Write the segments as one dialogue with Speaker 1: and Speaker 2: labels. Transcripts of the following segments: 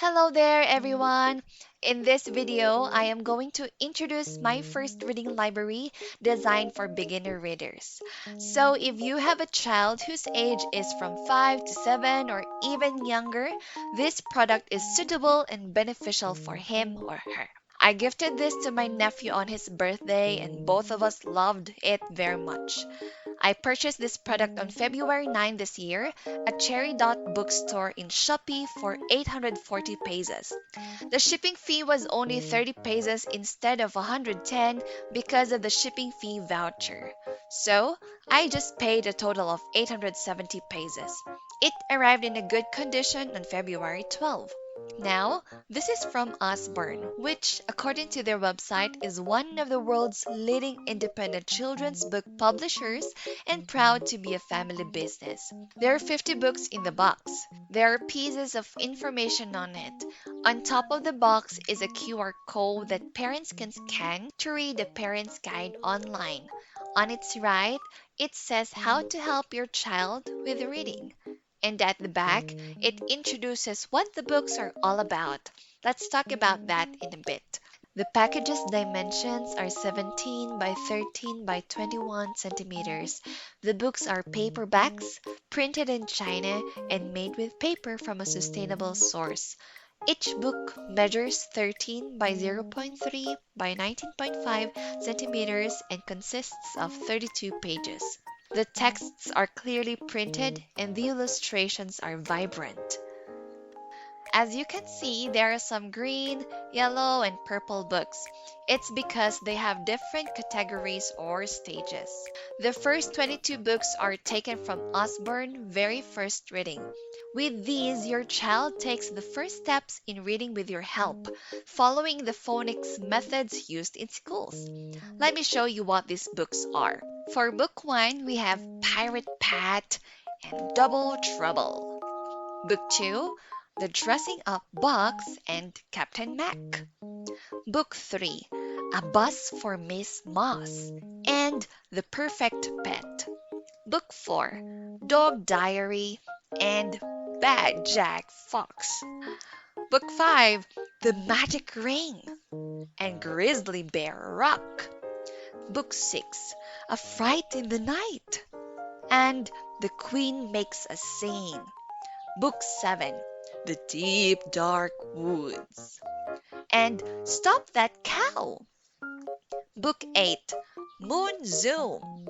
Speaker 1: Hello there, everyone! In this video, I am going to introduce my first reading library designed for beginner readers. So, if you have a child whose age is from 5 to 7 or even younger, this product is suitable and beneficial for him or her. I gifted this to my nephew on his birthday, and both of us loved it very much. I purchased this product on February 9 this year at Cherry Dot Bookstore in Shopee for 840 pesos. The shipping fee was only 30 pesos instead of 110 because of the shipping fee voucher. So, I just paid a total of 870 pesos. It arrived in a good condition on February 12. Now, this is from Usborne, which, according to their website, is one of the world's leading independent children's book publishers and proud to be a family business. There are 50 books in the box. There are pieces of information on it. On top of the box is a QR code that parents can scan to read the parent's guide online. On its right, it says how to help your child with reading. And at the back, it introduces what the books are all about. Let's talk about that in a bit. The package's dimensions are 17 by 13 by 21 centimeters. The books are paperbacks, printed in China, and made with paper from a sustainable source. Each book measures 13 by 0.3 by 19.5 centimeters and consists of 32 pages. The texts are clearly printed and the illustrations are vibrant. As you can see, there are some green, yellow, and purple books. It's because they have different categories or stages. The first 22 books are taken from Usborne Very First Reading. With these, your child takes the first steps in reading with your help, following the phonics methods used in schools. Let me show you what these books are. For book 1, we have Pirate Pat and Double Trouble. Book 2, The Dressing Up Box and Captain Mac. Book 3, A Bus for Miss Moss and The Perfect Pet. Book 4, Dog Diary and Bad Jack Fox. Book 5, The Magic Ring and Grizzly Bear Rock. Book 6, A Fright in the Night and The Queen Makes a Scene. Book 7, The Deep Dark Woods and Stop That Cow. Book 8, Moon Zoom.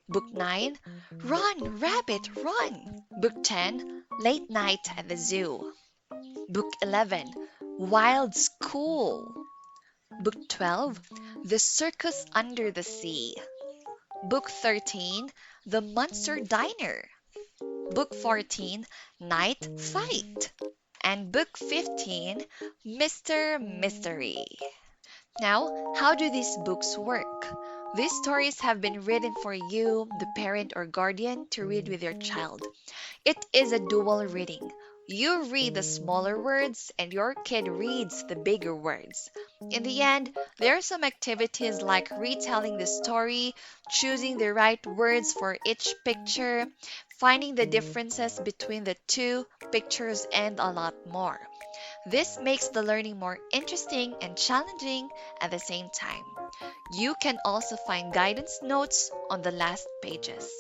Speaker 1: Book 9, Run, Rabbit, Run. Book 10, Late Night at the Zoo. Book 11, Wild School. Book 12, The Circus Under the Sea. Book 13, The Monster Diner. Book 14, Night Fight. And Book 15, Mr. Mystery. Now, how do these books work? These stories have been written for you, the parent or guardian, to read with your child. It is a dual reading. You read the smaller words and your kid reads the bigger words. In the end, there are some activities like retelling the story, choosing the right words for each picture, finding the differences between the two pictures, and a lot more. This makes the learning more interesting and challenging at the same time. You can also find guidance notes on the last pages.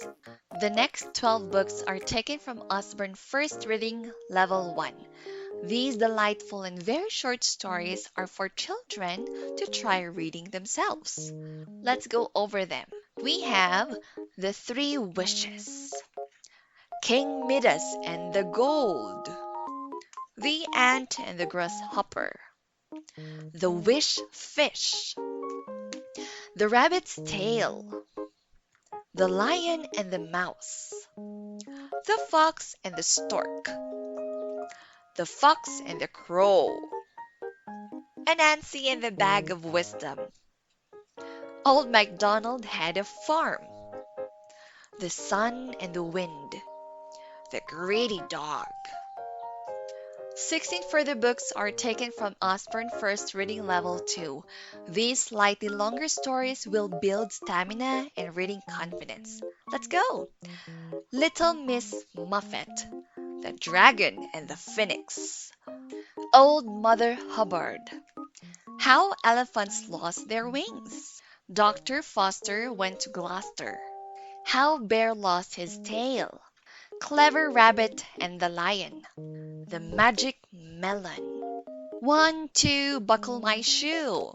Speaker 1: The next 12 books are taken from Usborne First Reading Level 1. These delightful and very short stories are for children to try reading themselves. Let's go over them. We have The Three Wishes, King Midas and the Gold, The Ant and the Grasshopper, The Wish Fish, The Rabbit's Tale, The Lion and the Mouse, The Fox and the Stork, The Fox and the Crow, Anansi and the Bag of Wisdom, Old MacDonald Had a Farm, The Sun and the Wind, The Greedy Dog. 16 further books are taken from Usborne First Reading Level 2. These slightly longer stories will build stamina and reading confidence. Let's go! Little Miss Muffet, The Dragon and the Phoenix, Old Mother Hubbard. How Elephants Lost Their Wings. Dr. Foster Went to Gloucester. How Bear Lost His Tail. Clever Rabbit and the Lion. The Magic Melon. 1, 2, Buckle My Shoe.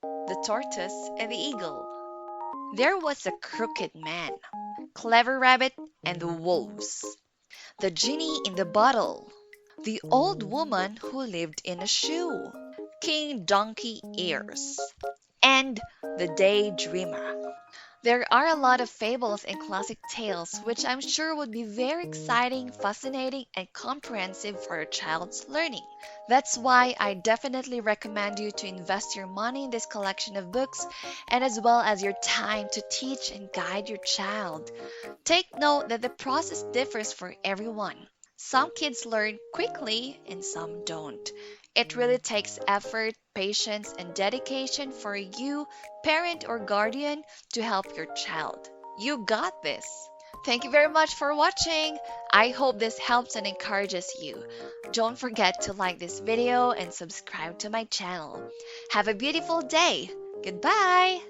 Speaker 1: The Tortoise and the Eagle. There was a crooked man. Clever Rabbit and the Wolves. The Genie in the Bottle. The Old Woman Who Lived in a Shoe. King Donkey Ears. And The Daydreamer. There are a lot of fables and classic tales which I'm sure would be very exciting, fascinating, and comprehensive for a child's learning. That's why I definitely recommend you to invest your money in this collection of books and as well as your time to teach and guide your child. Take note that the process differs for everyone. Some kids learn quickly and some don't. It really takes effort, patience, and dedication for you, parent or guardian, to help your child. You got this! Thank you very much for watching. I hope this helps and encourages you. Don't forget to like this video and subscribe to my channel. Have a beautiful day. Goodbye!